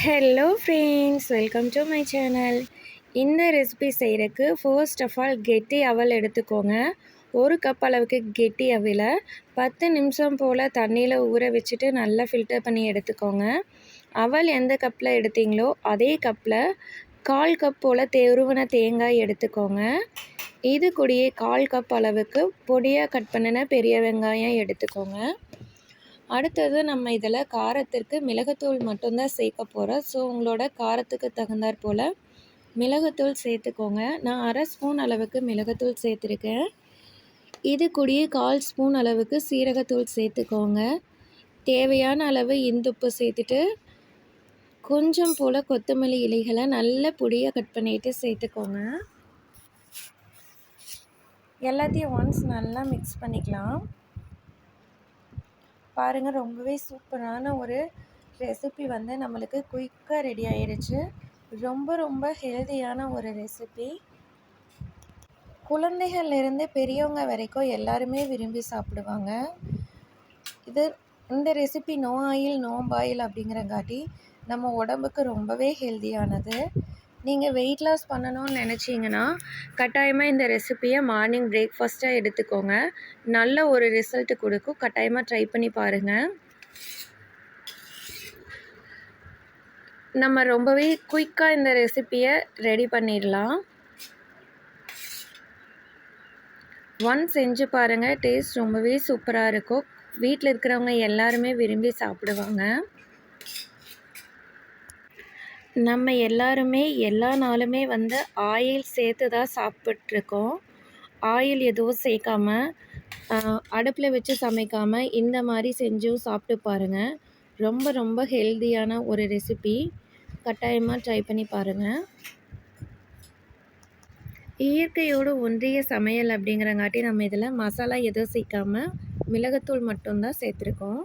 Hello friends, welcome to my channel. இந்த recipe செய்கிறதுக்கு first of all கெட்டி அவல் எடுத்துக்கோங்க. ஒரு கப் அளவுக்கு கெட்டி அவில 10 நிமிஷம் போல் தண்ணியில் ஊற வச்சுட்டு நல்லா ஃபில்டர் பண்ணி எடுத்துக்கோங்க. அவல் எந்த கப்பில் எடுத்தீங்களோ அதே கப்பில் 1/4 கப் போல் துருவின தேங்காய் எடுத்துக்கோங்க. இது கூடயே 1/4 கப் அளவுக்கு பொடியாக கட் பண்ணின பெரிய வெங்காயம் எடுத்துக்கோங்க. அடுத்தது நம்ம இதில் காரத்திற்கு மிளகுத்தூள் மட்டும்தான் சேர்க்க போகிறோம். ஸோ உங்களோட காரத்துக்கு தகுந்தாற் போல் மிளகுத்தூள் சேர்த்துக்கோங்க. நான் 1/2 ஸ்பூன் அளவுக்கு மிளகுத்தூள் சேர்த்துருக்கேன். இது கூடயே 1/4 ஸ்பூன் அளவுக்கு சீரகத்தூள் சேர்த்துக்கோங்க. தேவையான அளவு இந்துப்பு சேர்த்துட்டு கொஞ்சம் போல் கொத்தமல்லி இலைகளை நல்ல பொடியாக கட் பண்ணிவிட்டு சேர்த்துக்கோங்க. எல்லாத்தையும் ஒன்ஸ் நல்லா மிக்ஸ் பண்ணிக்கலாம். பாருங்கள், ரொம்பவே சூப்பரான ஒரு ரெசிபி நம்மளுக்கு குயிக்காக ரெடி ஆயிடுச்சு. ரொம்ப ஹெல்தியான ஒரு ரெசிபி. குழந்தைகள்லேருந்து பெரியவங்க வரைக்கும் எல்லாருமே விரும்பி சாப்பிடுவாங்க. இந்த recipe no oil no boil அப்படிங்கிறங்காட்டி நம்ம உடம்புக்கு ரொம்பவே ஹெல்தியானது. நீங்கள் வெயிட் லாஸ் பண்ணணும்னு நினச்சிங்கன்னா கட்டாயமாக இந்த ரெசிப்பியை மார்னிங் பிரேக்ஃபாஸ்ட்டாக எடுத்துக்கோங்க. நல்ல ஒரு ரிசல்ட் கொடுக்கும். கட்டாயமாக ட்ரை பண்ணி பாருங்கள். நம்ம ரொம்பவே குயிக்காக இந்த ரெசிப்பியை ரெடி பண்ணிடலாம். செஞ்சு பாருங்கள். டேஸ்ட் ரொம்பவே சூப்பராக இருக்கும். வீட்டில் இருக்கிறவங்க எல்லாருமே விரும்பி சாப்பிடுவாங்க. நம்ம எல்லாருமே எல்லா நாளுமே ஆயில் சேர்த்து தான் சாப்பிட்ருக்கோம். ஆயில் எதுவும் சேர்க்காம அடுப்பில் வச்சு சமைக்காமல் இந்த மாதிரி செஞ்சும் சாப்பிட்டு பாருங்கள். ரொம்ப ஹெல்தியான ஒரு ரெசிபி. கட்டாயமாக ட்ரை பண்ணி பாருங்கள். இயற்கையோடு ஒன்றிய சமையல் அப்படிங்கிறங்காட்டி நம்ம இதில் மசாலா எதுவும் சேர்க்காமல் மிளகுத்தூள் மட்டும்தான் சேர்த்துருக்கோம்.